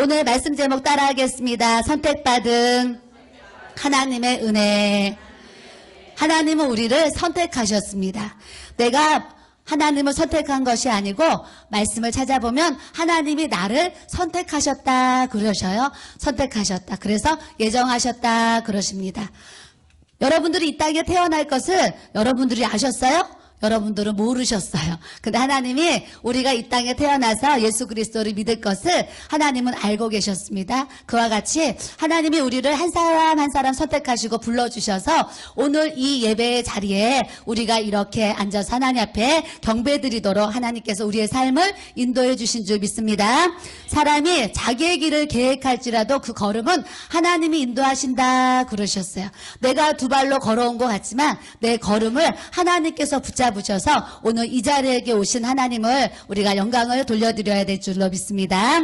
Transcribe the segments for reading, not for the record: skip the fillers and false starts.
오늘 말씀 제목 따라하겠습니다. 선택받은 하나님의 은혜. 하나님은 우리를 선택하셨습니다. 내가 하나님을 선택한 것이 아니고 말씀을 찾아보면 하나님이 나를 선택하셨다 그러셔요. 선택하셨다. 그래서 예정하셨다 그러십니다. 여러분들이 이 땅에 태어날 것을 여러분들이 아셨어요? 여러분들은 모르셨어요. 근데 하나님이 우리가 이 땅에 태어나서 예수 그리스도를 믿을 것을 하나님은 알고 계셨습니다. 그와 같이 하나님이 우리를 한 사람 한 사람 선택하시고 불러주셔서 오늘 이 예배의 자리에 우리가 이렇게 앉아서 하나님 앞에 경배드리도록 하나님께서 우리의 삶을 인도해 주신 줄 믿습니다. 사람이 자기의 길을 계획할지라도 그 걸음은 하나님이 인도하신다 그러셨어요. 내가 두 발로 걸어온 것 같지만 내 걸음을 하나님께서 붙잡으셔서 오늘 이 자리에 오신 하나님을 우리가 영광을 돌려드려야 될 줄로 믿습니다.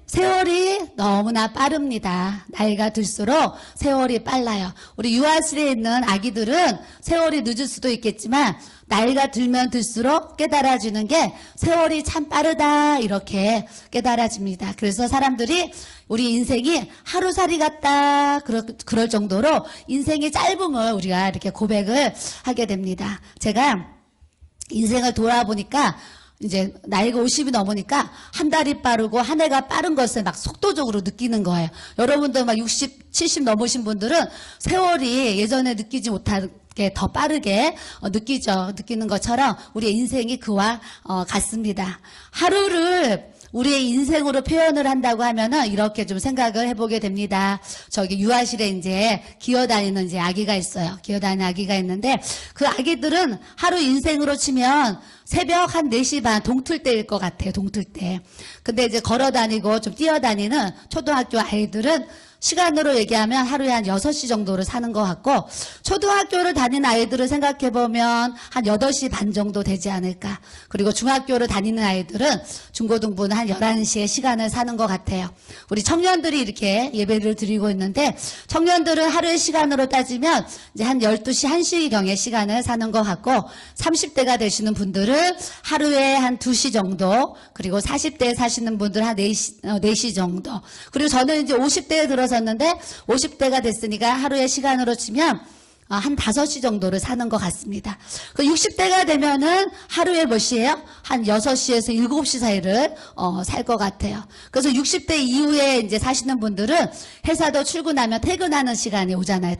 세월이 너무나 빠릅니다. 나이가 들수록 세월이 빨라요. 우리 유아실에 있는 아기들은 세월이 늦을 수도 있겠지만 나이가 들면 들수록 깨달아지는 게 세월이 참 빠르다 이렇게 깨달아집니다. 그래서 사람들이 우리 인생이 하루살이 같다 그럴 정도로 인생이 짧음을 우리가 이렇게 고백을 하게 됩니다. 제가 인생을 돌아보니까 이제 나이가 50이 넘으니까 한 달이 빠르고 한 해가 빠른 것을 막 속도적으로 느끼는 거예요. 여러분들 막 60, 70 넘으신 분들은 세월이 예전에 느끼지 못하게 더 빠르게 느끼는 것처럼 우리의 인생이 그와 같습니다. 하루를 우리의 인생으로 표현을 한다고 하면은 이렇게 좀 생각을 해보게 됩니다. 저기 유아실에 이제 기어다니는 이제 아기가 있어요. 기어다니는 아기가 있는데 그 아기들은 하루 인생으로 치면 새벽 한 4시 반 동틀 때일 것 같아요. 동틀 때. 근데 이제 걸어다니고 좀 뛰어다니는 초등학교 아이들은 시간으로 얘기하면 하루에 한 6시 정도를 사는 것 같고 초등학교를 다니는 아이들을 생각해보면 한 8시 반 정도 되지 않을까. 그리고 중학교를 다니는 아이들은 중고등부는 한 11시에 시간을 사는 것 같아요. 우리 청년들이 이렇게 예배를 드리고 있는데 청년들은 하루의 시간으로 따지면 이제 한 12시, 1시경에 시간을 사는 것 같고 30대가 되시는 분들은 하루에 한 2시 정도 그리고 40대에 사시는 분들은 한 4시 정도 그리고 저는 이제 50대에 들어섰는데 50대가 됐으니까 하루의 시간으로 치면 한 5시 정도를 사는 것 같습니다. 그 60대가 되면은 하루에 몇 시예요? 한 6시에서 7시 사이를 살 것 같아요. 그래서 60대 이후에 이제 사시는 분들은 회사도 출근하면 퇴근하는 시간이 오잖아요.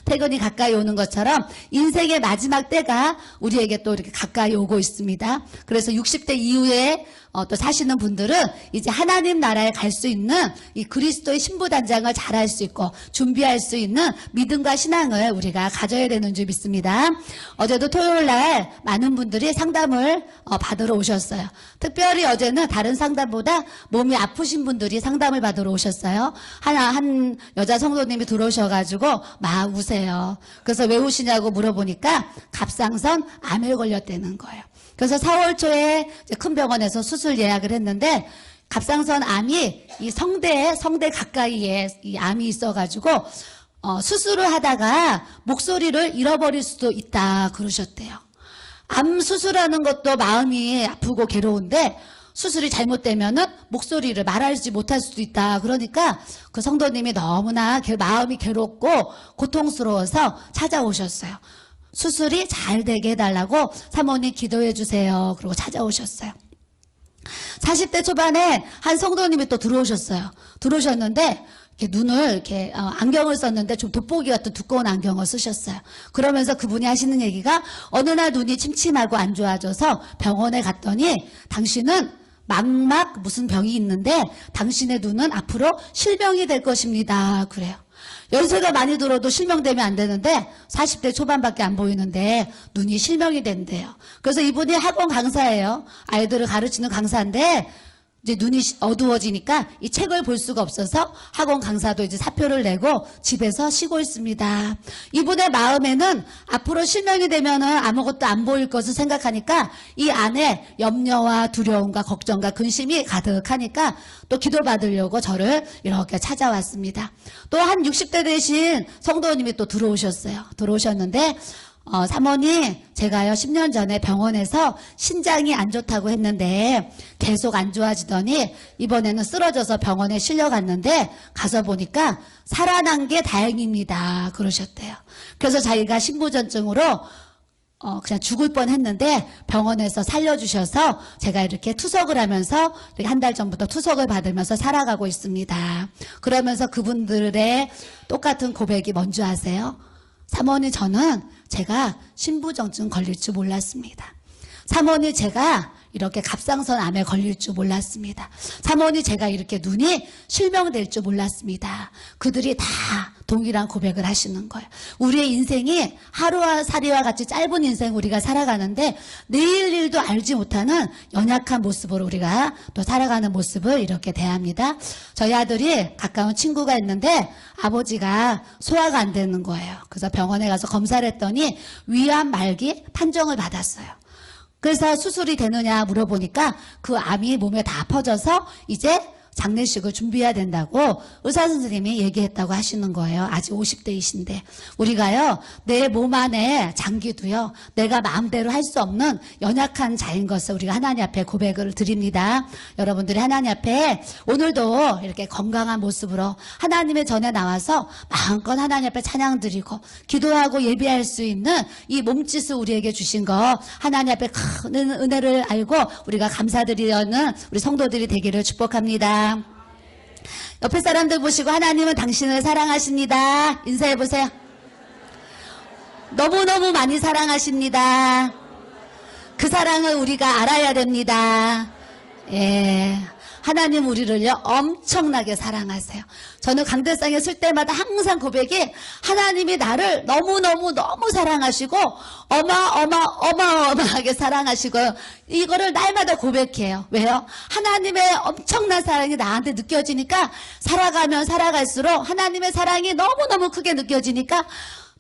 퇴근이 가까이 오는 것처럼 인생의 마지막 때가 우리에게 또 이렇게 가까이 오고 있습니다. 그래서 60대 이후에 또 사시는 분들은 이제 하나님 나라에 갈 수 있는 이 그리스도의 신부단장을 잘 할 수 있고 준비할 수 있는 믿음과 신앙을 우리가 가져야 되는 줄 믿습니다. 어제도 토요일 날 많은 분들이 상담을 받으러 오셨어요. 특별히 어제는 다른 상담보다 몸이 아프신 분들이 상담을 받으러 오셨어요. 한 여자 성도님이 들어오셔가지고 막 우세요. 그래서 왜 우시냐고 물어보니까 갑상선 암에 걸렸다는 거예요. 그래서 4월 초에 큰 병원에서 수술 예약을 했는데 갑상선 암이 이 성대 가까이에 이 암이 있어가지고 수술을 하다가 목소리를 잃어버릴 수도 있다 그러셨대요. 암 수술하는 것도 마음이 아프고 괴로운데 수술이 잘못되면은 목소리를 말하지 못할 수도 있다. 그러니까 그 성도님이 너무나 마음이 괴롭고 고통스러워서 찾아오셨어요. 수술이 잘 되게 해달라고 사모님 기도해 주세요. 그리고 찾아오셨어요. 40대 초반에 한 성도님이 또 들어오셨어요. 들어오셨는데 이렇게 눈을 이렇게 안경을 썼는데 좀 돋보기 같은 두꺼운 안경을 쓰셨어요. 그러면서 그분이 하시는 얘기가 어느 날 눈이 침침하고 안 좋아져서 병원에 갔더니 당신은 망막 무슨 병이 있는데 당신의 눈은 앞으로 실명이 될 것입니다. 그래요. 연세가 많이 들어도 실명되면 안 되는데 40대 초반밖에 안 보이는데 눈이 실명이 된대요. 그래서 이분이 학원 강사예요. 아이들을 가르치는 강사인데 이제 눈이 어두워지니까 이 책을 볼 수가 없어서 학원 강사도 이제 사표를 내고 집에서 쉬고 있습니다. 이분의 마음에는 앞으로 실명이 되면은 아무것도 안 보일 것을 생각하니까 이 안에 염려와 두려움과 걱정과 근심이 가득하니까 또 기도받으려고 저를 이렇게 찾아왔습니다. 또 한 60대 되신 성도님이 또 들어오셨어요. 들어오셨는데 사모님, 제가요, 10년 전에 병원에서 신장이 안 좋다고 했는데 계속 안 좋아지더니 이번에는 쓰러져서 병원에 실려갔는데 가서 보니까 살아난 게 다행입니다. 그러셨대요. 그래서 자기가 신부전증으로 그냥 죽을 뻔 했는데 병원에서 살려주셔서 제가 이렇게 투석을 하면서 한 달 전부터 투석을 받으면서 살아가고 있습니다. 그러면서 그분들의 똑같은 고백이 뭔지 아세요? 사모님, 저는 제가 신부전증 걸릴 줄 몰랐습니다. 사모님, 제가 이렇게 갑상선 암에 걸릴 줄 몰랐습니다. 사모님, 제가 이렇게 눈이 실명될 줄 몰랐습니다. 그들이 다 동일한 고백을 하시는 거예요. 우리의 인생이 하루살이와 같이 짧은 인생 우리가 살아가는데 내일 일도 알지 못하는 연약한 모습으로 우리가 또 살아가는 모습을 이렇게 대합니다. 저희 아들이 가까운 친구가 있는데 아버지가 소화가 안 되는 거예요. 그래서 병원에 가서 검사를 했더니 위암 말기 판정을 받았어요. 그래서 수술이 되느냐 물어보니까 그 암이 몸에 다 퍼져서 이제 장례식을 준비해야 된다고 의사 선생님이 얘기했다고 하시는 거예요. 아직 50대이신데 우리가요, 내 몸 안에 장기도요, 내가 마음대로 할 수 없는 연약한 자인 것을 우리가 하나님 앞에 고백을 드립니다. 여러분들이 하나님 앞에 오늘도 이렇게 건강한 모습으로 하나님의 전에 나와서 마음껏 하나님 앞에 찬양 드리고 기도하고 예배할 수 있는 이 몸짓을 우리에게 주신 거 하나님 앞에 큰 은혜를 알고 우리가 감사드리려는 우리 성도들이 되기를 축복합니다. 옆에 사람들 보시고 하나님은 당신을 사랑하십니다. 인사해 보세요. 너무너무 많이 사랑하십니다. 그 사랑을 우리가 알아야 됩니다. 예. 하나님 우리를요 엄청나게 사랑하세요. 저는 강대상에 쓸 때마다 항상 고백이 하나님이 나를 너무너무 사랑하시고 어마어마하게 사랑하시고 이거를 날마다 고백해요. 왜요? 하나님의 엄청난 사랑이 나한테 느껴지니까 살아가면 살아갈수록 하나님의 사랑이 너무너무 크게 느껴지니까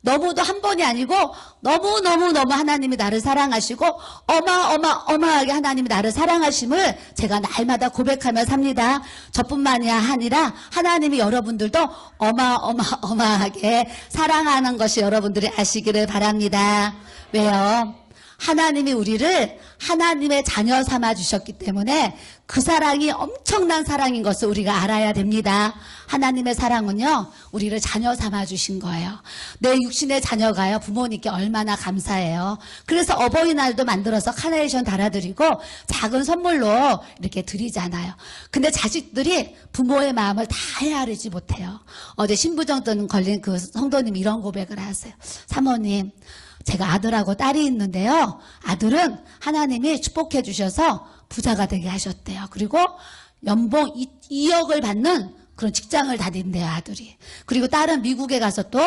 너무도 한 번이 아니고 너무 하나님이 나를 사랑하시고 어마어마하게 하나님이 나를 사랑하심을 제가 날마다 고백하며 삽니다. 저뿐만이 아니라 하나님이 여러분들도 어마어마하게 사랑하는 것이 여러분들이 아시기를 바랍니다. 왜요? 하나님이 우리를 하나님의 자녀 삼아 주셨기 때문에 그 사랑이 엄청난 사랑인 것을 우리가 알아야 됩니다. 하나님의 사랑은요, 우리를 자녀 삼아 주신 거예요. 내 육신의 자녀가요, 부모님께 얼마나 감사해요. 그래서 어버이날도 만들어서 카네이션 달아드리고 작은 선물로 이렇게 드리잖아요. 근데 자식들이 부모의 마음을 다 헤아리지 못해요. 어제 신부전증 걸린 그 성도님이 이런 고백을 하세요. 사모님, 제가 아들하고 딸이 있는데요, 아들은 하나님이 축복해 주셔서 부자가 되게 하셨대요. 그리고 연봉 2억을 받는 그런 직장을 다닌대요, 아들이. 그리고 딸은 미국에 가서 또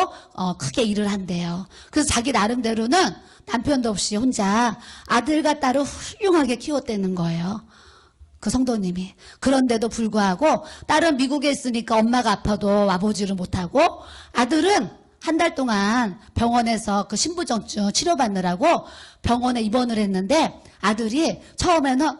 크게 일을 한대요. 그래서 자기 나름대로는 남편도 없이 혼자 아들과 딸을 훌륭하게 키웠다는 거예요. 그 성도님이. 그런데도 불구하고 딸은 미국에 있으니까 엄마가 아파도 와보지를 못하고 아들은 한 달 동안 병원에서 그 신부전증 치료받느라고 병원에 입원을 했는데 아들이 처음에는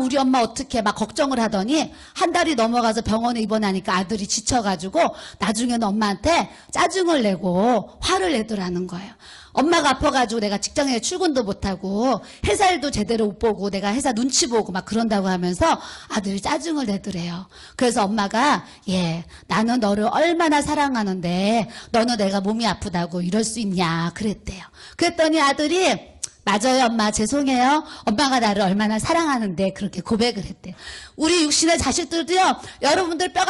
우리 엄마 어떡해 막 걱정을 하더니 한 달이 넘어가서 병원에 입원하니까 아들이 지쳐가지고 나중에는 엄마한테 짜증을 내고 화를 내더라는 거예요. 엄마가 아파가지고 내가 직장에 출근도 못하고 회사일도 제대로 못 보고 내가 회사 눈치 보고 막 그런다고 하면서 아들이 짜증을 내더래요. 그래서 엄마가 나는 너를 얼마나 사랑하는데 너는 내가 몸이 아프다고 이럴 수 있냐 그랬대요. 그랬더니 아들이 맞아요 엄마 죄송해요. 엄마가 나를 얼마나 사랑하는데 그렇게 고백을 했대요. 우리 육신의 자식들도요 여러분들 뼈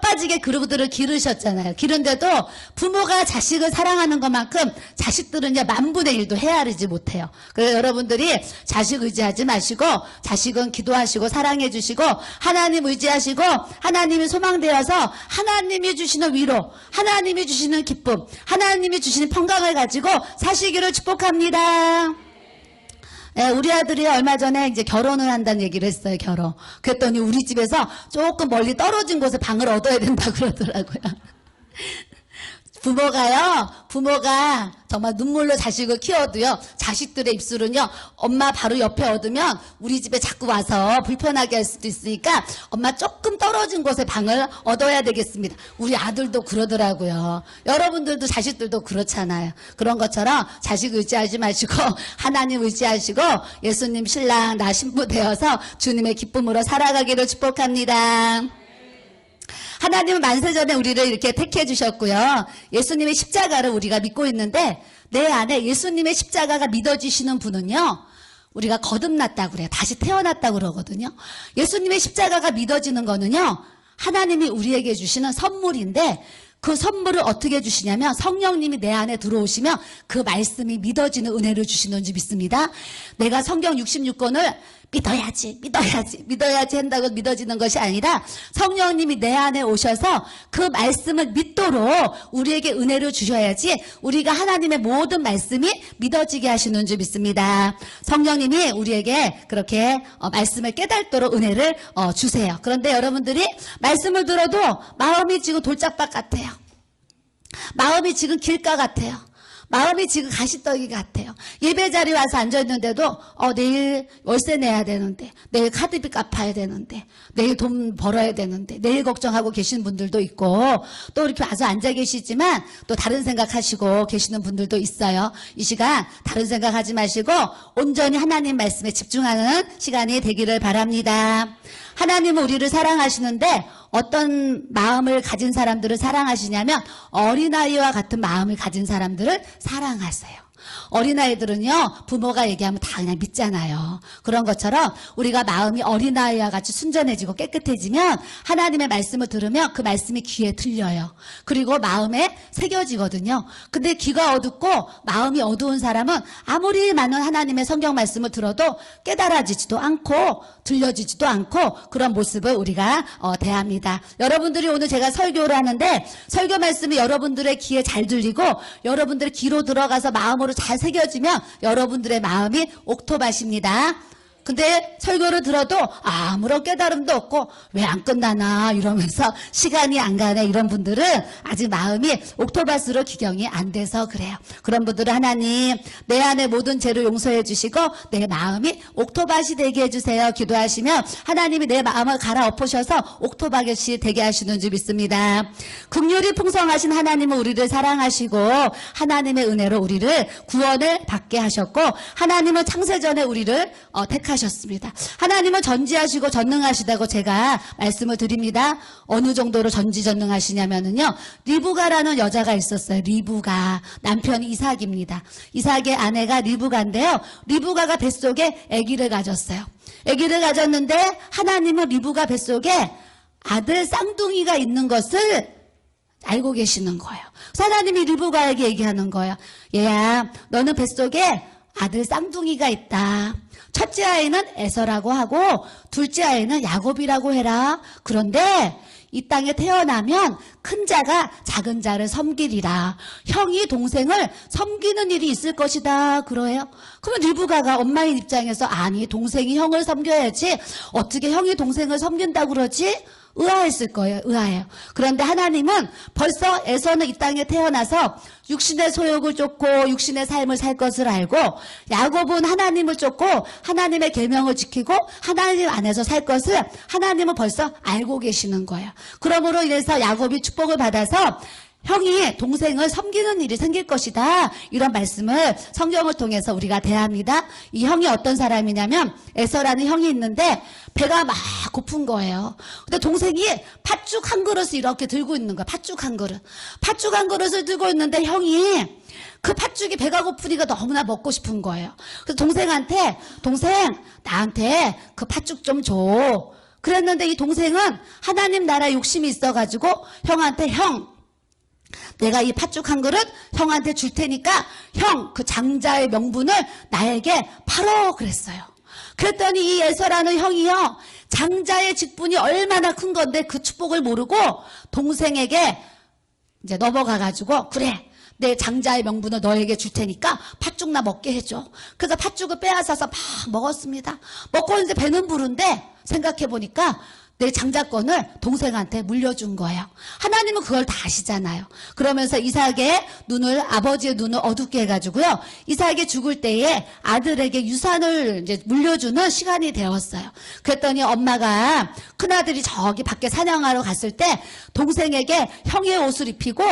빠지게 그들을 기르셨잖아요. 기른데도 부모가 자식을 사랑하는 것만큼 자식들은 이제 10,000분의 1도 헤아리지 못해요. 그래서 여러분들이 자식 의지하지 마시고 자식은 기도하시고 사랑해 주시고 하나님 의지하시고 하나님이 소망되어서 하나님이 주시는 위로, 하나님이 주시는 기쁨, 하나님이 주시는 평강을 가지고 사시기를 축복합니다. 우리 아들이 얼마 전에 이제 결혼을 한다는 얘기를 했어요, 결혼. 그랬더니 우리 집에서 조금 멀리 떨어진 곳에 방을 얻어야 된다 그러더라고요. 부모가 정말 눈물로 자식을 키워도요, 자식들의 입술은요, 엄마 바로 옆에 얻으면 우리 집에 자꾸 와서 불편하게 할 수도 있으니까 엄마 조금 떨어진 곳에 방을 얻어야 되겠습니다. 우리 아들도 그러더라고요. 여러분들도 자식들도 그렇잖아요. 그런 것처럼 자식 의지하지 마시고 하나님 의지하시고 예수님 신랑 나 신부 되어서 주님의 기쁨으로 살아가기를 축복합니다. 하나님은 만세전에 우리를 이렇게 택해 주셨고요. 예수님의 십자가를 우리가 믿고 있는데 내 안에 예수님의 십자가가 믿어지시는 분은요, 우리가 거듭났다고 그래요. 다시 태어났다고 그러거든요. 예수님의 십자가가 믿어지는 거는요, 하나님이 우리에게 주시는 선물인데 그 선물을 어떻게 주시냐면 성령님이 내 안에 들어오시면 그 말씀이 믿어지는 은혜를 주시는 줄 믿습니다. 내가 성경 66권을 믿어야지 한다고 믿어지는 것이 아니라 성령님이 내 안에 오셔서 그 말씀을 믿도록 우리에게 은혜를 주셔야지 우리가 하나님의 모든 말씀이 믿어지게 하시는 줄 믿습니다. 성령님이 우리에게 그렇게 말씀을 깨닫도록 은혜를 주세요. 그런데 여러분들이 말씀을 들어도 마음이 지금 돌짝밭 같아요. 마음이 지금 길가 같아요. 마음이 지금 가시떡이 같아요. 예배 자리에 와서 앉아있는데도 내일 월세 내야 되는데, 내일 카드비 갚아야 되는데, 내일 돈 벌어야 되는데, 내일 걱정하고 계시는 분들도 있고, 또 이렇게 와서 앉아 계시지만 또 다른 생각하시고 계시는 분들도 있어요. 이 시간 다른 생각하지 마시고 온전히 하나님 말씀에 집중하는 시간이 되기를 바랍니다. 하나님은 우리를 사랑하시는데 어떤 마음을 가진 사람들을 사랑하시냐면 어린아이와 같은 마음을 가진 사람들을 사랑하세요. 어린아이들은요, 부모가 얘기하면 다 그냥 믿잖아요. 그런 것처럼 우리가 마음이 어린아이와 같이 순전해지고 깨끗해지면 하나님의 말씀을 들으면 그 말씀이 귀에 들려요. 그리고 마음에 새겨지거든요. 근데 귀가 어둡고 마음이 어두운 사람은 아무리 많은 하나님의 성경 말씀을 들어도 깨달아지지도 않고 들려지지도 않고 그런 모습을 우리가 대합니다. 여러분들이 오늘 제가 설교를 하는데 설교 말씀이 여러분들의 귀에 잘 들리고 여러분들의 귀로 들어가서 마음으로 잘 새겨지면 여러분들의 마음이 옥토밭입니다. 근데 설교를 들어도 아무런 깨달음도 없고 왜 안 끝나나 이러면서 시간이 안 가네 이런 분들은 아직 마음이 옥토밭으로 기경이 안 돼서 그래요. 그런 분들은 하나님 내 안에 모든 죄를 용서해 주시고 내 마음이 옥토밭이 되게 해주세요. 기도하시면 하나님이 내 마음을 갈아엎으셔서 옥토밭이 되게 하시는 줄 믿습니다. 긍휼이 풍성하신 하나님은 우리를 사랑하시고 하나님의 은혜로 우리를 구원을 받게 하셨고 하나님은 창세전에 우리를 택하셨습니다. 하나님은 전지하시고 전능하시다고 제가 말씀을 드립니다. 어느 정도로 전지전능하시냐면요. 리브가라는 여자가 있었어요. 리브가. 남편이 이삭입니다. 이삭의 아내가 리브가인데요. 리브가가 뱃속에 아기를 가졌어요. 아기를 가졌는데 하나님은 리브가 뱃속에 아들 쌍둥이가 있는 것을 알고 계시는 거예요. 하나님이 리브가에게 얘기하는 거예요. 얘야, 너는 뱃속에 아들 쌍둥이가 있다. 첫째 아이는 에서라고 하고 둘째 아이는 야곱이라고 해라. 그런데 이 땅에 태어나면 큰 자가 작은 자를 섬기리라. 형이 동생을 섬기는 일이 있을 것이다. 그래요. 그러면 리브가가 엄마의 입장에서 아니 동생이 형을 섬겨야지 어떻게 형이 동생을 섬긴다고 그러지? 의아했을 거예요. 의아해요. 그런데 하나님은 벌써 에서는 이 땅에 태어나서 육신의 소욕을 쫓고 육신의 삶을 살 것을 알고 야곱은 하나님을 쫓고 하나님의 계명을 지키고 하나님 안에서 살 것을 하나님은 벌써 알고 계시는 거예요. 그러므로 인해서 야곱이 축복을 받아서 형이 동생을 섬기는 일이 생길 것이다. 이런 말씀을 성경을 통해서 우리가 대합니다. 이 형이 어떤 사람이냐면 에서라는 형이 있는데 배가 막 고픈 거예요. 근데 동생이 팥죽 한 그릇을 이렇게 들고 있는 거야. 팥죽 한 그릇. 팥죽 한 그릇을 들고 있는데 형이 그 팥죽이 배가 고프니까 너무나 먹고 싶은 거예요. 그래서 동생한테 동생 나한테 그 팥죽 좀 줘. 그랬는데 이 동생은 하나님 나라 욕심이 있어가지고 형한테 형 내가 이 팥죽 한 그릇 형한테 줄 테니까 형 그 장자의 명분을 나에게 팔어 그랬어요. 그랬더니 이 에서라는 형이요 장자의 직분이 얼마나 큰 건데 그 축복을 모르고 동생에게 이제 넘어가가지고 그래 내 장자의 명분을 너에게 줄 테니까 팥죽 나 먹게 해줘. 그래서 팥죽을 빼앗아서 막 먹었습니다. 먹고 있는데 배는 부른데 생각해보니까 내 장자권을 동생한테 물려준 거예요. 하나님은 그걸 다 아시잖아요. 그러면서 이삭의 눈을, 아버지의 눈을 어둡게 해가지고요. 이삭이 죽을 때에 아들에게 유산을 이제 물려주는 시간이 되었어요. 그랬더니 엄마가 큰아들이 저기 밖에 사냥하러 갔을 때 동생에게 형의 옷을 입히고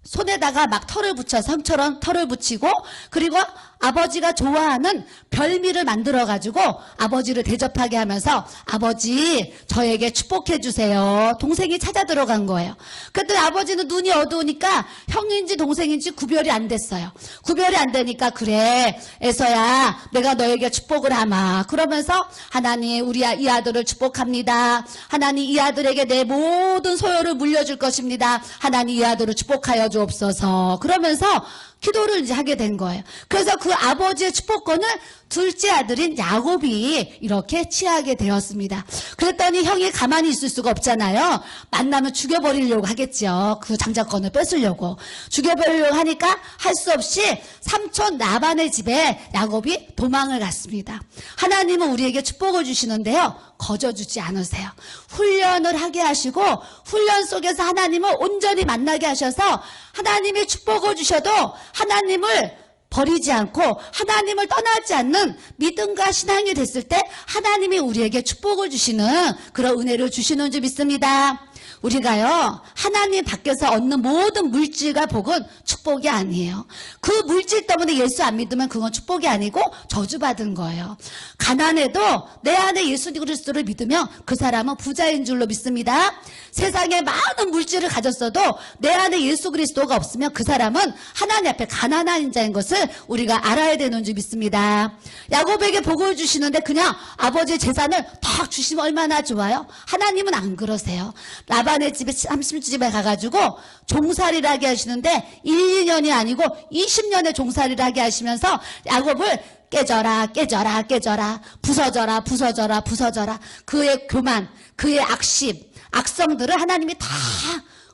손에다가 막 털을 붙여서 형처럼 털을 붙이고, 그리고 아버지가 좋아하는 별미를 만들어가지고 아버지를 대접하게 하면서 아버지 저에게 축복해 주세요. 동생이 찾아 들어간 거예요. 그랬더니 아버지는 눈이 어두우니까 형인지 동생인지 구별이 안 됐어요. 구별이 안 되니까 그래 에서야 내가 너에게 축복을 하마. 그러면서 하나님 우리 이 아들을 축복합니다. 하나님 이 아들에게 내 모든 소유를 물려줄 것입니다. 하나님 이 아들을 축복하여 주옵소서. 그러면서 기도를 이제 하게 된 거예요. 그래서 그 아버지의 축복권을 둘째 아들인 야곱이 이렇게 취하게 되었습니다. 그랬더니 형이 가만히 있을 수가 없잖아요. 만나면 죽여버리려고 하겠죠. 그 장자권을 뺏으려고. 죽여버리려고 하니까 할 수 없이 삼촌 라반의 집에 야곱이 도망을 갔습니다. 하나님은 우리에게 축복을 주시는데요. 거저주지 않으세요. 훈련을 하게 하시고 훈련 속에서 하나님을 온전히 만나게 하셔서 하나님이 축복을 주셔도 하나님을 버리지 않고 하나님을 떠나지 않는 믿음과 신앙이 됐을 때 하나님이 우리에게 축복을 주시는 그런 은혜를 주시는 줄 믿습니다. 우리가요 하나님 밖에서 얻는 모든 물질과 복은 축복이 아니에요. 그 물질 때문에 예수 안 믿으면 그건 축복이 아니고 저주받은 거예요. 가난해도 내 안에 예수 그리스도를 믿으면 그 사람은 부자인 줄로 믿습니다. 세상에 많은 물질을 가졌어도 내 안에 예수 그리스도가 없으면 그 사람은 하나님 앞에 가난한 자인 것을 우리가 알아야 되는 줄 믿습니다. 야곱에게 복을 주시는데 그냥 아버지의 재산을 탁 주시면 얼마나 좋아요. 하나님은 안 그러세요. 라반의 집에 30집에 가가지고 종살이를 하게 하시는데 1, 2년이 아니고 20년의 종살이를 하게 하시면서 야곱을 깨져라 깨져라 깨져라 부서져라 부서져라 부서져라. 그의 교만, 그의 악심, 악성들을 하나님이 다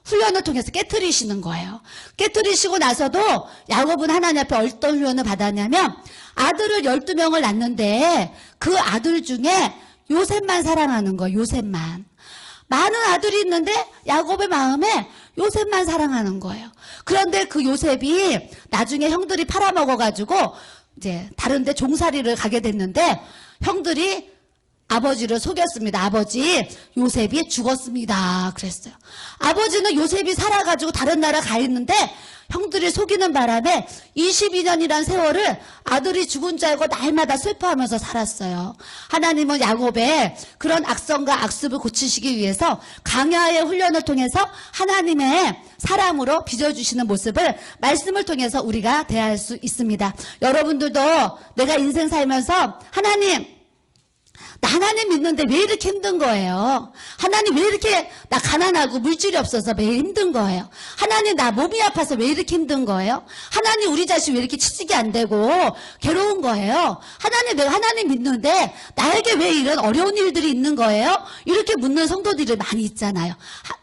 훈련을 통해서 깨트리시는 거예요. 깨트리시고 나서도 야곱은 하나님 앞에 어떤 훈련을 받았냐면 아들을 12명을 낳는데 그 아들 중에 요셉만 사랑하는 거예요. 요셉만. 많은 아들이 있는데 야곱의 마음에 요셉만 사랑하는 거예요. 그런데 그 요셉이 나중에 형들이 팔아먹어가지고 이제 다른 데 종살이를 가게 됐는데 형들이 아버지를 속였습니다. 아버지 요셉이 죽었습니다. 그랬어요. 아버지는 요셉이 살아가지고 다른 나라 가 있는데 형들이 속이는 바람에 22년이란 세월을 아들이 죽은 줄 알고 날마다 슬퍼하면서 살았어요. 하나님은 야곱의 그런 악성과 악습을 고치시기 위해서 강야의 훈련을 통해서 하나님의 사람으로 빚어주시는 모습을 말씀을 통해서 우리가 대할 수 있습니다. 여러분들도 내가 인생 살면서 나 하나님 믿는데 왜 이렇게 힘든 거예요? 하나님 왜 이렇게 나 가난하고 물질이 없어서 왜 힘든 거예요? 하나님 나 몸이 아파서 왜 이렇게 힘든 거예요? 하나님 우리 자식 왜 이렇게 취직이 안 되고 괴로운 거예요? 하나님 내가 하나님 믿는데 나에게 왜 이런 어려운 일들이 있는 거예요? 이렇게 묻는 성도들이 많이 있잖아요.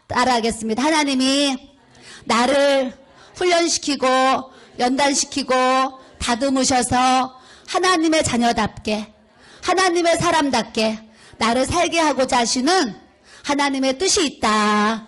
따라하겠습니다. 하나님이 나를 훈련시키고 연단시키고 다듬으셔서 하나님의 자녀답게 하나님의 사람답게 나를 살게 하고자 하시는 하나님의 뜻이 있다.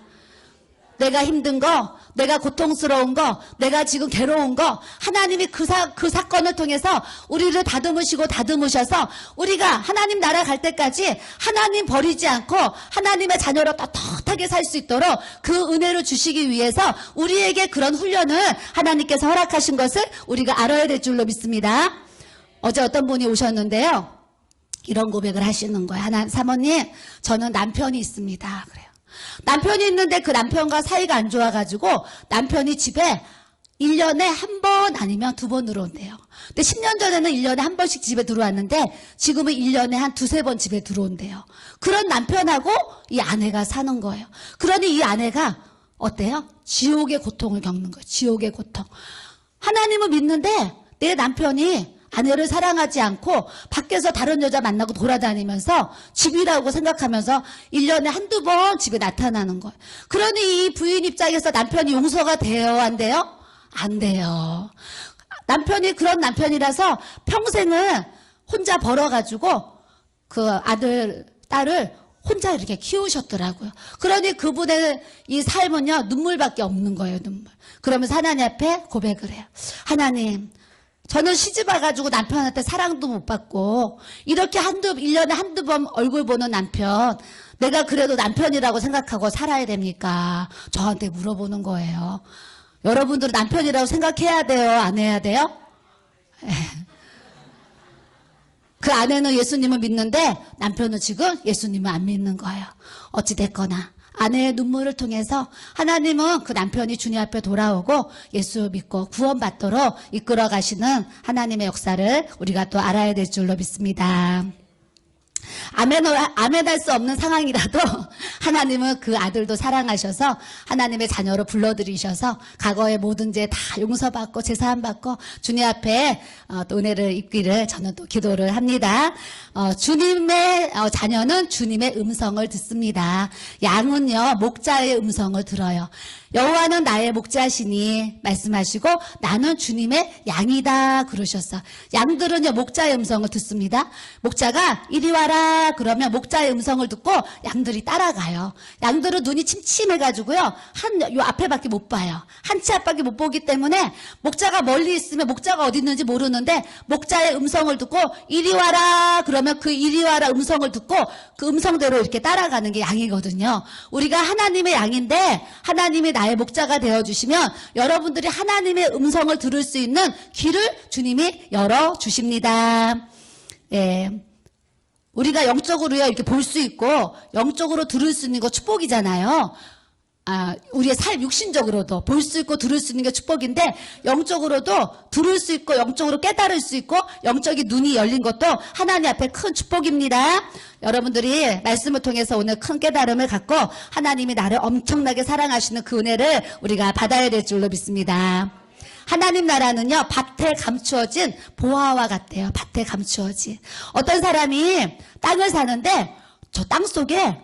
내가 힘든 거, 내가 고통스러운 거, 내가 지금 괴로운 거 하나님이 그 사건을 통해서 우리를 다듬으셔서 우리가 하나님 나라 갈 때까지 하나님 버리지 않고 하나님의 자녀로 떳떳하게 살 수 있도록 그 은혜를 주시기 위해서 우리에게 그런 훈련을 하나님께서 허락하신 것을 우리가 알아야 될 줄로 믿습니다. 어제 어떤 분이 오셨는데요. 이런 고백을 하시는 거예요. 사모님, 저는 남편이 있습니다. 그래요. 남편이 있는데 그 남편과 사이가 안 좋아가지고 남편이 집에 1년에 한 번 아니면 2번 들어온대요. 근데 10년 전에는 1년에 한 번씩 집에 들어왔는데 지금은 1년에 한 2-3번 집에 들어온대요. 그런 남편하고 이 아내가 사는 거예요. 그러니 이 아내가 어때요? 지옥의 고통을 겪는 거예요. 지옥의 고통. 하나님을 믿는데 내 남편이 아내를 사랑하지 않고 밖에서 다른 여자 만나고 돌아다니면서 집이라고 생각하면서 1년에 한두 번 집에 나타나는 거예요. 그러니 이 부인 입장에서 남편이 용서가 돼요? 안 돼요? 안 돼요. 남편이 그런 남편이라서 평생을 혼자 벌어가지고 그 아들, 딸을 혼자 이렇게 키우셨더라고요. 그러니 그분의 이 삶은요, 눈물밖에 없는 거예요, 눈물. 그러면서 하나님 앞에 고백을 해요. 하나님, 저는 시집 와가지고 남편한테 사랑도 못 받고, 이렇게 1년에 한두 번 얼굴 보는 남편, 내가 그래도 남편이라고 생각하고 살아야 됩니까? 저한테 물어보는 거예요. 여러분들은 남편이라고 생각해야 돼요? 안 해야 돼요? 그 아내는 예수님을 믿는데 남편은 지금 예수님을 안 믿는 거예요. 어찌됐거나 아내의 눈물을 통해서 하나님은 그 남편이 주님 앞에 돌아오고 예수 믿고 구원받도록 이끌어 가시는 하나님의 역사를 우리가 또 알아야 될 줄로 믿습니다. 아멘할 수 없는 상황이라도 하나님은 그 아들도 사랑하셔서 하나님의 자녀로 불러들이셔서 과거의 모든 죄 다 용서받고 제사함받고 주님 앞에 또 은혜를 입기를 저는 또 기도를 합니다. 주님의 자녀는 주님의 음성을 듣습니다. 양은요 목자의 음성을 들어요. 여호와는 나의 목자시니 말씀하시고 나는 주님의 양이다 그러셨어. 양들은요 목자의 음성을 듣습니다. 목자가 이리 와라 그러면 목자의 음성을 듣고 양들이 따라가요. 양들은 눈이 침침해가지고요 요 앞에밖에 못 봐요. 한 치 앞밖에 못 보기 때문에 목자가 멀리 있으면 목자가 어디 있는지 모르는데 목자의 음성을 듣고 이리 와라 그러면 그 이리 와라 음성을 듣고 그 음성대로 이렇게 따라가는 게 양이거든요. 우리가 하나님의 양인데 하나님이 나의 목자가 되어주시면 여러분들이 하나님의 음성을 들을 수 있는 길을 주님이 열어주십니다. 예. 우리가 영적으로요, 이렇게 볼 수 있고, 영적으로 들을 수 있는 거 축복이잖아요. 우리의 삶, 육신적으로도 볼 수 있고 들을 수 있는 게 축복인데, 영적으로도 들을 수 있고, 영적으로 깨달을 수 있고, 영적인 눈이 열린 것도 하나님 앞에 큰 축복입니다. 여러분들이 말씀을 통해서 오늘 큰 깨달음을 갖고, 하나님이 나를 엄청나게 사랑하시는 그 은혜를 우리가 받아야 될 줄로 믿습니다. 하나님 나라는요 밭에 감추어진 보화와 같대요. 밭에 감추어진 어떤 사람이 땅을 사는데 저 땅 속에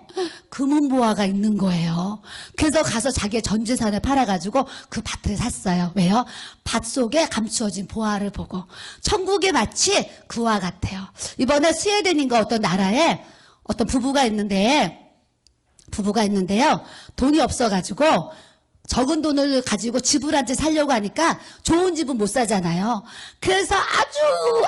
금은 보화가 있는 거예요. 그래서 가서 자기의 전 재산을 팔아가지고 그 밭을 샀어요. 왜요? 밭 속에 감추어진 보화를 보고 천국이 마치 그와 같아요. 이번에 스웨덴인가 어떤 나라에 어떤 부부가 있는데요. 돈이 없어가지고 적은 돈을 가지고 집을 한 채 살려고 하니까 좋은 집은 못 사잖아요. 그래서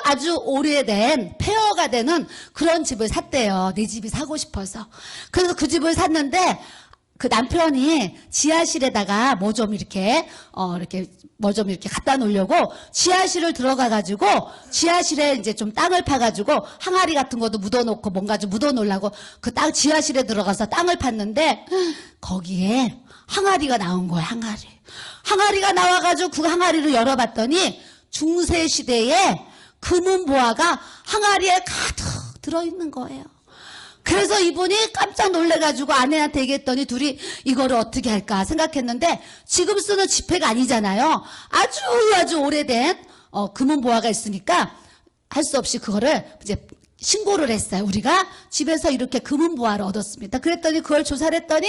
아주 오래된 폐허가 되는 그런 집을 샀대요. 내 집이 사고 싶어서. 그래서 그 집을 샀는데 그 남편이 지하실에다가 뭐 좀 이렇게 갖다 놓으려고 지하실을 들어가가지고 지하실에 이제 좀 땅을 파가지고 항아리 같은 것도 묻어놓고 뭔가 좀 묻어놓으려고 그 땅 지하실에 들어가서 땅을 팠는데 거기에 항아리가 나온 거예요. 항아리가 나와가지고 그 항아리를 열어봤더니 중세시대에 금은 보화가 항아리에 가득 들어있는 거예요. 그래서 이분이 깜짝 놀래가지고 아내한테 얘기했더니 둘이 이거를 어떻게 할까 생각했는데 지금 쓰는 지폐가 아니잖아요. 아주 오래된 금은 보화가 있으니까 할 수 없이 그거를 이제 신고를 했어요. 우리가 집에서 이렇게 금은 보화를 얻었습니다. 그랬더니 그걸 조사를 했더니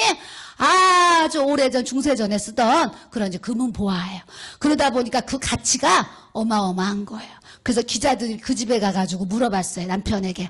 아주 오래전 중세전에 쓰던 그런 이제 금은 보화예요. 그러다 보니까 그 가치가 어마어마한 거예요. 그래서 기자들이 그 집에 가가지고 물어봤어요. 남편에게.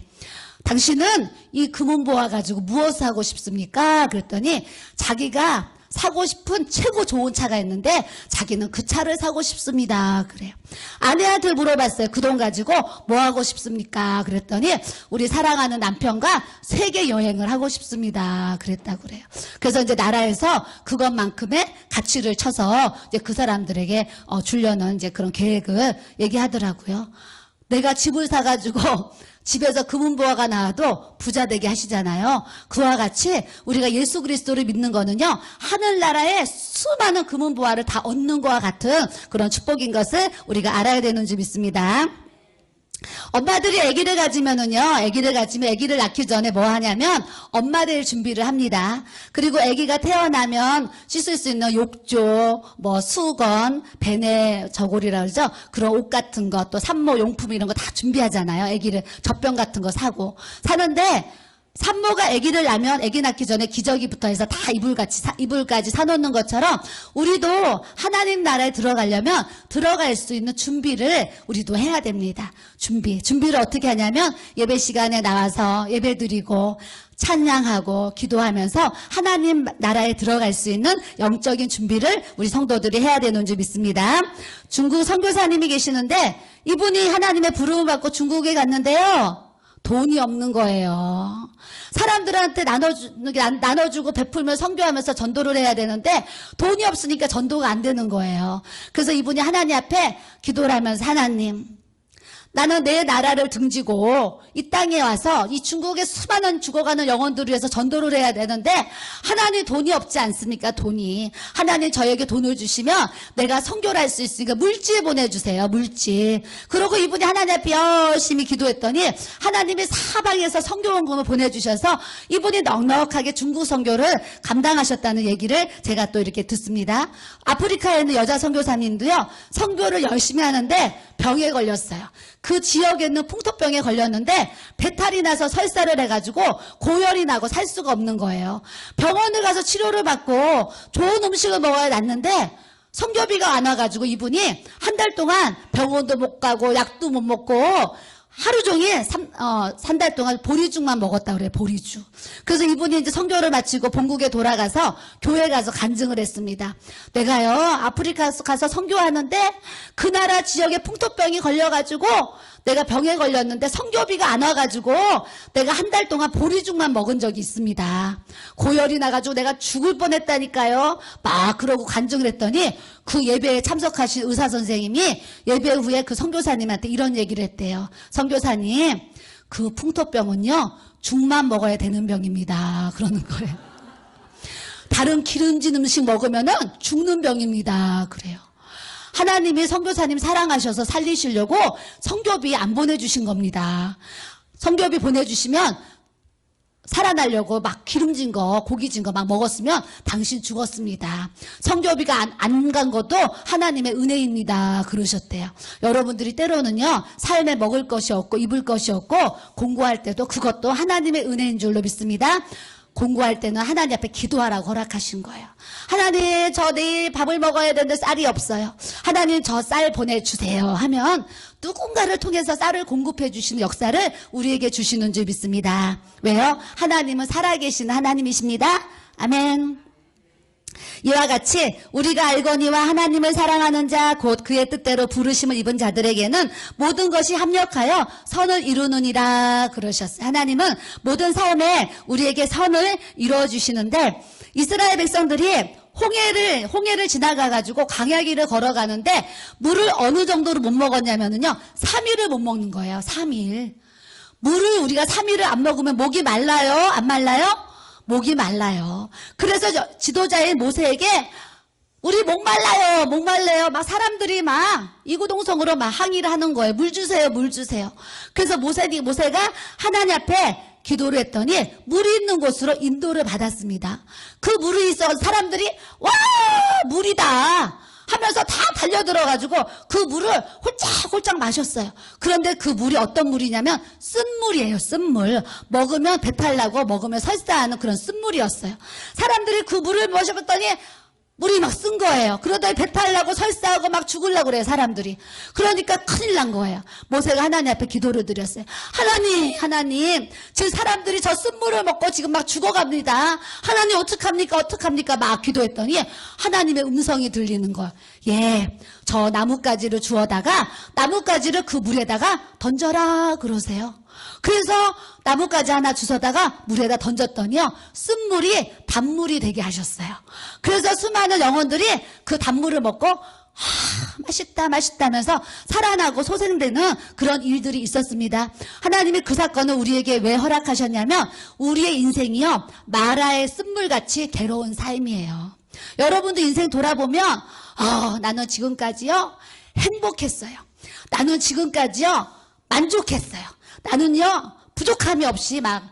당신은 이 금은 보화 가지고 무엇을 하고 싶습니까? 그랬더니 자기가 사고 싶은 최고 좋은 차가 있는데 자기는 그 차를 사고 싶습니다. 그래요. 아내한테 물어봤어요. 그 돈 가지고 뭐 하고 싶습니까? 그랬더니 우리 사랑하는 남편과 세계 여행을 하고 싶습니다. 그랬다고 그래요. 그래서 이제 나라에서 그것만큼의 가치를 쳐서 이제 그 사람들에게 주려는 이제 그런 계획을 얘기하더라고요. 내가 집을 사가지고 집에서 금은 보화가 나와도 부자 되게 하시잖아요. 그와 같이 우리가 예수 그리스도를 믿는 거는요. 하늘나라의 수많은 금은 보화를 다 얻는 것과 같은 그런 축복인 것을 우리가 알아야 되는 줄 믿습니다. 엄마들이 아기를 가지면 아기를 낳기 전에 뭐 하냐면 엄마 될 준비를 합니다. 그리고 아기가 태어나면 씻을 수 있는 욕조, 뭐 수건, 베네 저고리라 그러죠. 그런 옷 같은 거, 또 산모 용품 이런 거 다 준비하잖아요. 아기를 젖병 같은 거 사는데 산모가 아기를 낳으면 아기 낳기 전에 기저귀부터 해서 다 이불까지 사놓는 것처럼 우리도 하나님 나라에 들어가려면 들어갈 수 있는 준비를 우리도 해야 됩니다. 준비를 어떻게 하냐면 예배 시간에 나와서 예배드리고 찬양하고 기도하면서 하나님 나라에 들어갈 수 있는 영적인 준비를 우리 성도들이 해야 되는 줄 믿습니다. 중국 선교사님이 계시는데 이분이 하나님의 부름을 받고 중국에 갔는데요. 돈이 없는 거예요. 사람들한테 나눠주고 베풀며 선교하면서 전도를 해야 되는데 돈이 없으니까 전도가 안 되는 거예요. 그래서 이분이 하나님 앞에 기도를 하면서 하나님, 나는 내 나라를 등지고 이 땅에 와서 이 중국의 수많은 죽어가는 영혼들을 위해서 전도를 해야 되는데 하나님 돈이 없지 않습니까? 돈이. 하나님 저에게 돈을 주시면 내가 선교를 할 수 있으니까 물질 보내주세요. 물질. 그러고 이분이 하나님 앞에 열심히 기도했더니 하나님이 사방에서 선교원금을 보내주셔서 이분이 넉넉하게 중국 선교를 감당하셨다는 얘기를 제가 또 이렇게 듣습니다. 아프리카에 있는 여자 선교사님도요. 선교를 열심히 하는데 병에 걸렸어요. 그 지역에 있는 풍토병에 걸렸는데 배탈이 나서 설사를 해가지고 고열이 나고 살 수가 없는 거예요. 병원을 가서 치료를 받고 좋은 음식을 먹어야 낫는데 선교비가 안 와가지고 이분이 한 달 동안 병원도 못 가고 약도 못 먹고 하루 종일 3달 동안 보리죽만 먹었다 그래요. 보리죽. 그래서 이분이 이제 선교를 마치고 본국에 돌아가서 교회 가서 간증을 했습니다. 내가요 아프리카 가서 선교하는데 그 나라 지역에 풍토병이 걸려가지고 내가 병에 걸렸는데 선교비가 안 와가지고 내가 한 달 동안 보리죽만 먹은 적이 있습니다. 고열이 나가지고 내가 죽을 뻔했다니까요. 막 그러고 간증을 했더니 그 예배에 참석하신 의사 선생님이 예배 후에 그 선교사님한테 이런 얘기를 했대요. 선교사님, 그 풍토병은요 죽만 먹어야 되는 병입니다. 그러는 거예요. 다른 기름진 음식 먹으면은 죽는 병입니다. 그래요. 하나님이 선교사님 사랑하셔서 살리시려고 선교비 안 보내주신 겁니다. 선교비 보내주시면 살아나려고 막 기름진 거, 고기진 거 막 먹었으면 당신 죽었습니다. 선교비가 안 간 것도 하나님의 은혜입니다. 그러셨대요. 여러분들이 때로는요, 삶에 먹을 것이 없고 입을 것이 없고 공부할 때도 그것도 하나님의 은혜인 줄로 믿습니다. 공부할 때는 하나님 앞에 기도하라고 허락하신 거예요. 하나님, 저 내일 밥을 먹어야 되는데 쌀이 없어요. 하나님, 저 쌀 보내주세요 하면 누군가를 통해서 쌀을 공급해 주시는 역사를 우리에게 주시는 줄 믿습니다. 왜요? 하나님은 살아계신 하나님이십니다. 아멘. 이와 같이 우리가 알거니와 하나님을 사랑하는 자 곧 그의 뜻대로 부르심을 입은 자들에게는 모든 것이 합력하여 선을 이루느니라 그러셨어요. 하나님은 모든 삶에 우리에게 선을 이루어 주시는데 이스라엘 백성들이 홍해를 지나가가지고 광야길을 걸어가는데 물을 어느 정도로 못 먹었냐면요 3일을 못 먹는 거예요. 3일. 물을 우리가 3일을 안 먹으면 목이 말라요? 안 말라요? 목이 말라요. 그래서 지도자인 모세에게 우리 목말라요. 막 사람들이 막 이구동성으로 막 항의를 하는 거예요. 물 주세요, 물 주세요. 그래서 모세가 하나님 앞에 기도를 했더니 물이 있는 곳으로 인도를 받았습니다. 그 물이 있어 사람들이 와 물이다 하면서 다 달려들어가지고 그 물을 홀짝홀짝 마셨어요. 그런데 그 물이 어떤 물이냐면 쓴물이에요. 쓴물. 먹으면 배탈 나고 먹으면 설사하는 그런 쓴물이었어요. 사람들이 그 물을 마셔봤더니 물이 막 쓴 거예요. 그러더니 배탈 나고 설사하고 막 죽으려고 그래요. 사람들이. 그러니까 큰일 난 거예요. 모세가 하나님 앞에 기도를 드렸어요. 하나님 지금 사람들이 저 쓴물을 먹고 지금 막 죽어갑니다. 하나님 어떡합니까 막 기도했더니 하나님의 음성이 들리는 거예요. 예, 저 나뭇가지를 주워다가 나뭇가지를 그 물에다가 던져라 그러세요. 그래서 나뭇가지 하나 주워다가 물에다 던졌더니요 쓴물이 단물이 되게 하셨어요. 그래서 수많은 영혼들이 그 단물을 먹고 맛있다 하면서 살아나고 소생되는 그런 일들이 있었습니다. 하나님이 그 사건을 우리에게 왜 허락하셨냐면 우리의 인생이요 마라의 쓴물같이 괴로운 삶이에요. 여러분도 인생 돌아보면 나는 지금까지요 행복했어요. 나는 지금까지요 만족했어요. 나는요 부족함이 없이 막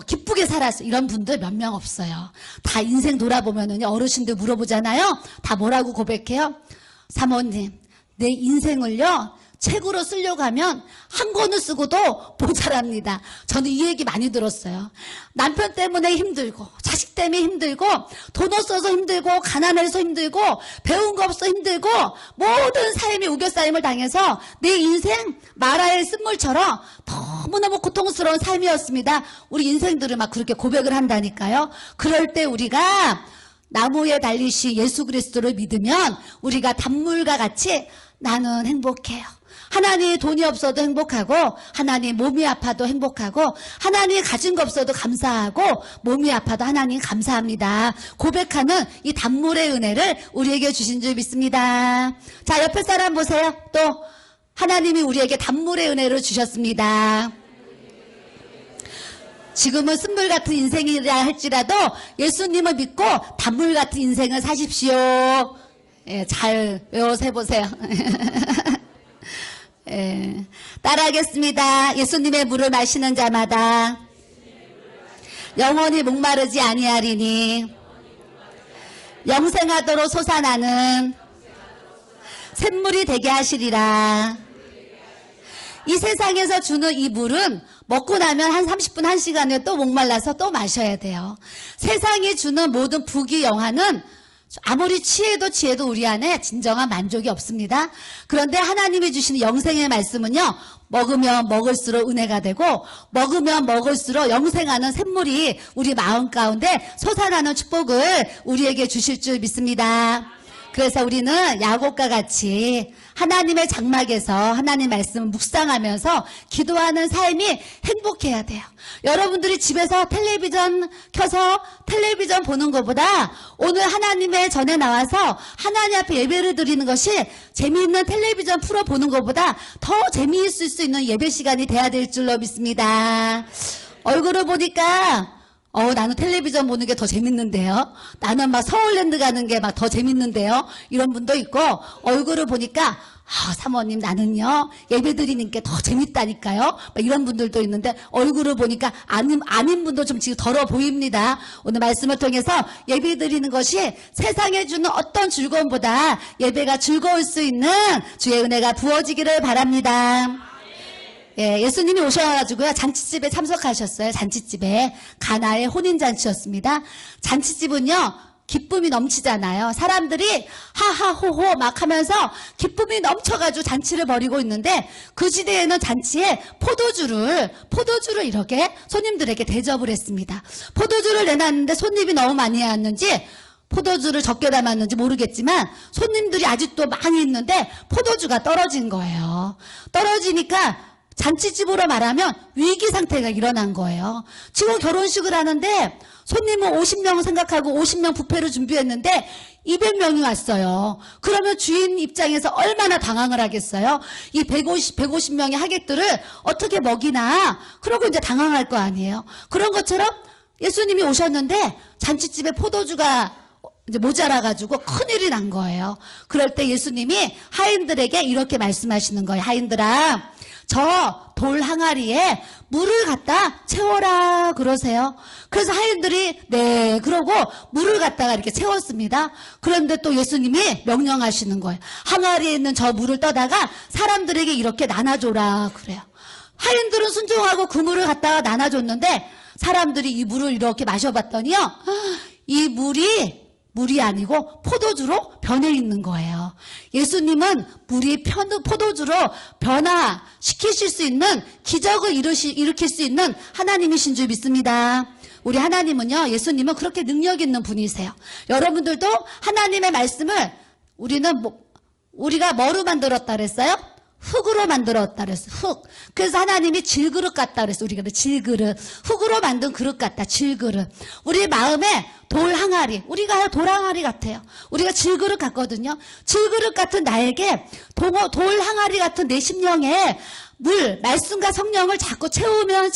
기쁘게 살았어요. 이런 분들 몇 명 없어요. 다 인생 돌아보면은요 어르신들 물어보잖아요. 다 뭐라고 고백해요? 사모님, 내 인생을요 책으로 쓰려고 하면 한 권을 쓰고도 모자랍니다. 저는 이 얘기 많이 들었어요. 남편 때문에 힘들고 자식 때문에 힘들고 돈 없어서 힘들고 가난해서 힘들고 배운 거 없어 힘들고 모든 삶이 우겨싸임을 당해서 내 인생 마라의 쓴물처럼 너무너무 고통스러운 삶이었습니다. 우리 인생들을 막 그렇게 고백을 한다니까요. 그럴 때 우리가 나무에 달리신 예수 그리스도를 믿으면 우리가 단물과 같이 나는 행복해요. 하나님 돈이 없어도 행복하고 하나님 몸이 아파도 행복하고 하나님 가진 거 없어도 감사하고 몸이 아파도 하나님 감사합니다. 고백하는 이 단물의 은혜를 우리에게 주신 줄 믿습니다. 자, 옆에 사람 보세요. 또 하나님이 우리에게 단물의 은혜를 주셨습니다. 지금은 쓴물 같은 인생이라 할지라도 예수님을 믿고 단물 같은 인생을 사십시오. 예, 잘 외워서 해보세요. 예, 따라하겠습니다. 예수님의 물을 마시는 자마다 영원히 목마르지 아니하리니 영생하도록 솟아나는 샘물이 되게 하시리라. 이 세상에서 주는 이 물은 먹고 나면 한 30분, 1시간 후에 또 목말라서 또 마셔야 돼요. 세상이 주는 모든 부귀 영화는 아무리 취해도 우리 안에 진정한 만족이 없습니다. 그런데 하나님이 주시는 영생의 말씀은요, 먹으면 먹을수록 은혜가 되고 먹으면 먹을수록 영생하는 샘물이 우리 마음 가운데 솟아나는 축복을 우리에게 주실 줄 믿습니다. 그래서 우리는 야곱과 같이 하나님의 장막에서 하나님 말씀을 묵상하면서 기도하는 삶이 행복해야 돼요. 여러분들이 집에서 텔레비전 켜서 텔레비전 보는 것보다 오늘 하나님의 전에 나와서 하나님 앞에 예배를 드리는 것이 재미있는 텔레비전 프로 보는 것보다 더 재미있을 수 있는 예배 시간이 돼야 될 줄로 믿습니다. 얼굴을 보니까 나는 텔레비전 보는 게 더 재밌는데요. 나는 막 서울랜드 가는 게 막 더 재밌는데요. 이런 분도 있고, 얼굴을 보니까, 사모님 나는요, 예배 드리는 게 더 재밌다니까요. 막 이런 분들도 있는데, 얼굴을 보니까 아닌 분도 좀 지금 더러 보입니다. 오늘 말씀을 통해서 예배 드리는 것이 세상에 주는 어떤 즐거움보다 예배가 즐거울 수 있는 주의 은혜가 부어지기를 바랍니다. 예, 예수님이 오셔가지고요, 잔치집에 참석하셨어요. 잔치집에. 가나의 혼인잔치였습니다. 잔치집은요, 기쁨이 넘치잖아요. 사람들이 하하호호 막 하면서 기쁨이 넘쳐가지고 잔치를 벌이고 있는데 그 시대에는 잔치에 포도주를 이렇게 손님들에게 대접을 했습니다. 포도주를 내놨는데 손님이 너무 많이 왔는지 포도주를 적게 담았는지 모르겠지만 손님들이 아직도 많이 있는데 포도주가 떨어진 거예요. 떨어지니까 잔치집으로 말하면 위기 상태가 일어난 거예요. 지금 결혼식을 하는데 손님은 50명 생각하고 50명 뷔페를 준비했는데 200명이 왔어요. 그러면 주인 입장에서 얼마나 당황을 하겠어요? 이 150명의 하객들을 어떻게 먹이나? 그러고 이제 당황할 거 아니에요. 그런 것처럼 예수님이 오셨는데 잔치집에 포도주가 이제 모자라가지고 큰일이 난 거예요. 그럴 때 예수님이 하인들에게 이렇게 말씀하시는 거예요. 하인들아, 저 돌 항아리에 물을 갖다 채워라 그러세요. 그래서 하인들이 네 그러고 물을 갖다가 이렇게 채웠습니다. 그런데 또 예수님이 명령하시는 거예요. 항아리에 있는 저 물을 떠다가 사람들에게 이렇게 나눠줘라 그래요. 하인들은 순종하고 그 물을 갖다가 나눠줬는데 사람들이 이 물을 이렇게 마셔봤더니요, 이 물이 아니고 포도주로 변해 있는 거예요. 예수님은 물이 포도주로 변화시키실 수 있는 기적을 일으킬 수 있는 하나님이신 줄 믿습니다. 우리 하나님은요, 예수님은 그렇게 능력 있는 분이세요. 여러분들도 하나님의 말씀을 우리가 뭐로 만들었다 그랬어요? 흙으로 만들었다 그랬어. 흙. 그래서 하나님이 질그릇 같다 그랬어. 우리가 질그릇. 흙으로 만든 그릇 같다. 질그릇. 우리 마음에 돌 항아리. 우리가 돌 항아리 같아요. 우리가 질그릇 같거든요. 질그릇 같은 나에게 돌 항아리 같은 내 심령에 말씀과 성령을 자꾸 채우면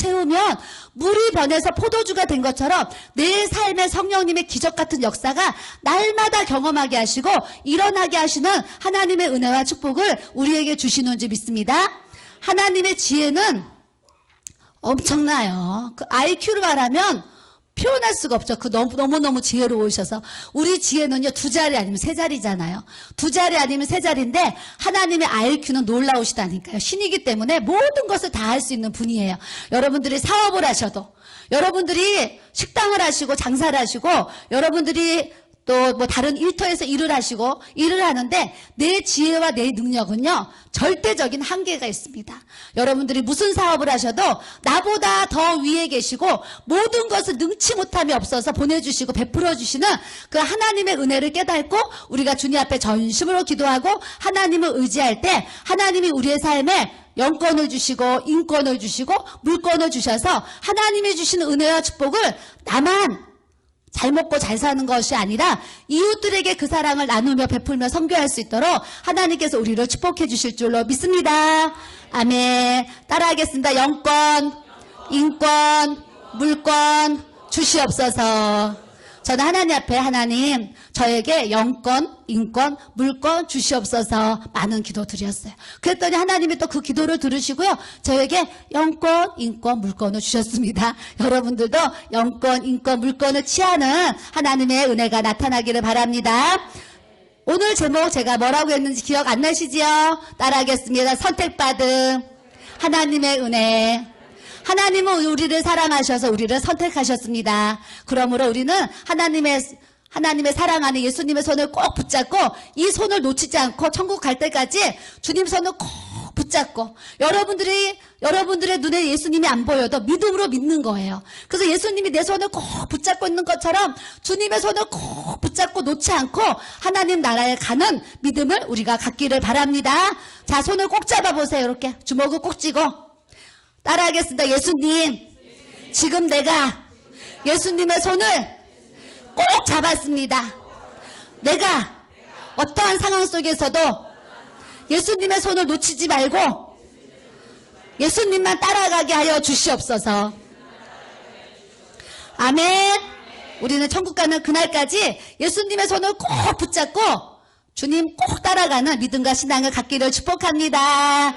물이 변해서 포도주가 된 것처럼 내 삶의 성령님의 기적 같은 역사가 날마다 경험하게 하시고 일어나게 하시는 하나님의 은혜와 축복을 우리에게 주시는 줄 믿습니다. 하나님의 지혜는 엄청나요. 그 IQ를 말하면 표현할 수가 없죠. 그 너무너무 지혜로우셔서. 우리 지혜는요, 2자리 아니면 3자리잖아요. 2자리 아니면 3자리인데, 하나님의 IQ는 놀라우시다니까요. 신이기 때문에 모든 것을 다 할 수 있는 분이에요. 여러분들이 사업을 하셔도, 여러분들이 식당을 하시고, 장사를 하시고, 여러분들이 또 뭐 다른 일터에서 일을 하시고 일을 하는데 내 지혜와 내 능력은요 절대적인 한계가 있습니다. 여러분들이 무슨 사업을 하셔도 나보다 더 위에 계시고 모든 것을 능치 못함이 없어서 보내주시고 베풀어 주시는 그 하나님의 은혜를 깨닫고 우리가 주님 앞에 전심으로 기도하고 하나님을 의지할 때 하나님이 우리의 삶에 영권을 주시고 인권을 주시고 물권을 주셔서 하나님이 주시는 은혜와 축복을 나만 잘 먹고 잘 사는 것이 아니라 이웃들에게 그 사랑을 나누며 베풀며 선교할 수 있도록 하나님께서 우리를 축복해 주실 줄로 믿습니다. 아멘. 따라하겠습니다. 영권, 인권, 물권 주시옵소서. 저는 하나님 앞에 하나님 저에게 영권, 인권, 물권 주시옵소서 많은 기도 드렸어요. 그랬더니 하나님이 또 그 기도를 들으시고요. 저에게 영권, 인권, 물권을 주셨습니다. 여러분들도 영권, 인권, 물권을 취하는 하나님의 은혜가 나타나기를 바랍니다. 오늘 제목 제가 뭐라고 했는지 기억 안 나시지요? 따라하겠습니다. 선택받은 하나님의 은혜. 하나님은 우리를 사랑하셔서 우리를 선택하셨습니다. 그러므로 우리는 하나님의 사랑하는 예수님의 손을 꼭 붙잡고 이 손을 놓치지 않고 천국 갈 때까지 주님 손을 꼭 붙잡고 여러분들의 눈에 예수님이 안 보여도 믿음으로 믿는 거예요. 그래서 예수님이 내 손을 꼭 붙잡고 있는 것처럼 주님의 손을 꼭 붙잡고 놓지 않고 하나님 나라에 가는 믿음을 우리가 갖기를 바랍니다. 자, 손을 꼭 잡아보세요. 이렇게 주먹을 꼭 쥐고 따라하겠습니다. 예수님, 지금 내가 예수님의 손을 꼭 잡았습니다. 내가 어떠한 상황 속에서도 예수님의 손을 놓치지 말고 예수님만 따라가게 하여 주시옵소서. 아멘. 우리는 천국 가는 그날까지 예수님의 손을 꼭 붙잡고 주님 꼭 따라가는 믿음과 신앙을 갖기를 축복합니다.